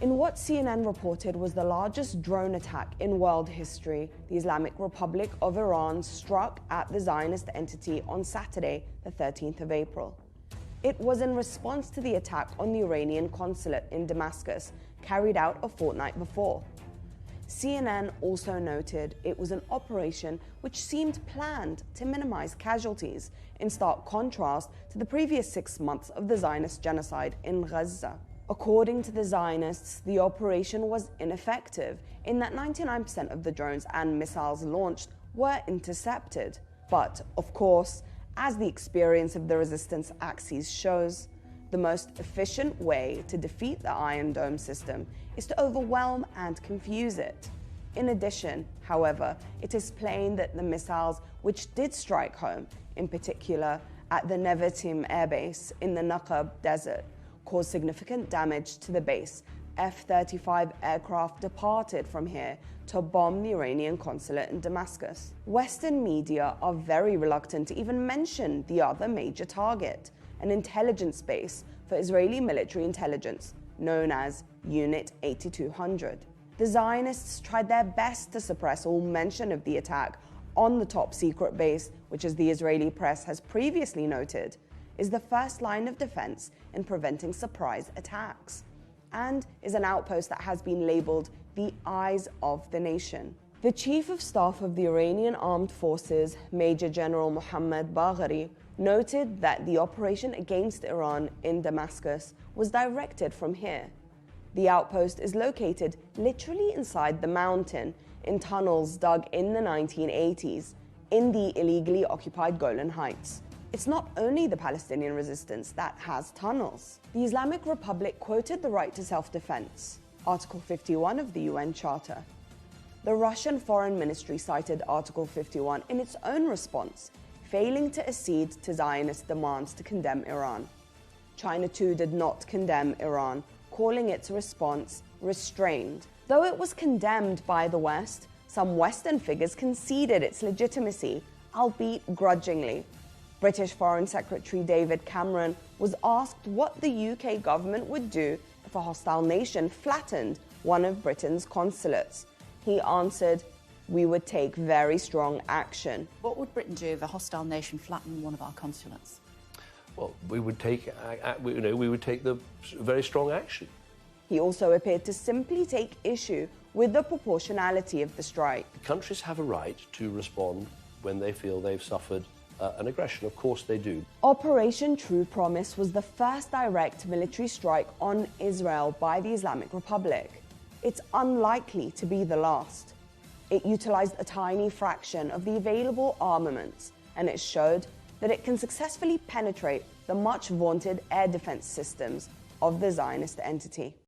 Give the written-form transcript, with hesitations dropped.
In what CNN reported was the largest drone attack in world history, the Islamic Republic of Iran struck at the Zionist entity on Saturday, the 13th of April. It was in response to the attack on the Iranian consulate in Damascus, carried out a fortnight before. CNN also noted it was an operation which seemed planned to minimize casualties, in stark contrast to the previous 6 months of the Zionist genocide in Gaza. According to the Zionists, the operation was ineffective in that 99% of the drones and missiles launched were intercepted. But, of course, as the experience of the resistance axis shows, the most efficient way to defeat the Iron Dome system is to overwhelm and confuse it. In addition, however, it is plain that the missiles which did strike home, in particular at the Nevatim airbase in the Naqab Desert, caused significant damage to the base. F-35 aircraft departed from here to bomb the Iranian consulate in Damascus. Western media are very reluctant to even mention the other major target, an intelligence base for Israeli military intelligence known as Unit 8200. The Zionists tried their best to suppress all mention of the attack on the top-secret base, which, as the Israeli press has previously noted, is the first line of defense in preventing surprise attacks, and is an outpost that has been labeled the eyes of the nation. The Chief of Staff of the Iranian Armed Forces, Major General Mohammad Bagheri, noted that the operation against Iran in Damascus was directed from here. The outpost is located literally inside the mountain, in tunnels dug in the 1980s, in the illegally occupied Golan Heights. It's not only the Palestinian resistance that has tunnels. The Islamic Republic quoted the right to self-defense, Article 51 of the UN Charter. The Russian Foreign Ministry cited Article 51 in its own response, failing to accede to Zionist demands to condemn Iran. China too did not condemn Iran, calling its response restrained. Though it was condemned by the West, some Western figures conceded its legitimacy, albeit grudgingly. British Foreign Secretary David Cameron was asked what the UK government would do if a hostile nation flattened one of Britain's consulates. He answered, "We would take very strong action." What would Britain do if a hostile nation flattened one of our consulates? Well, we would take the very strong action. He also appeared to simply take issue with the proportionality of the strike. Countries have a right to respond when they feel they've suffered an aggression. Of course they do. Operation True Promise was the first direct military strike on Israel by the Islamic Republic. It's unlikely to be the last. It utilized a tiny fraction of the available armaments, and it showed that it can successfully penetrate the much vaunted air defense systems of the Zionist entity.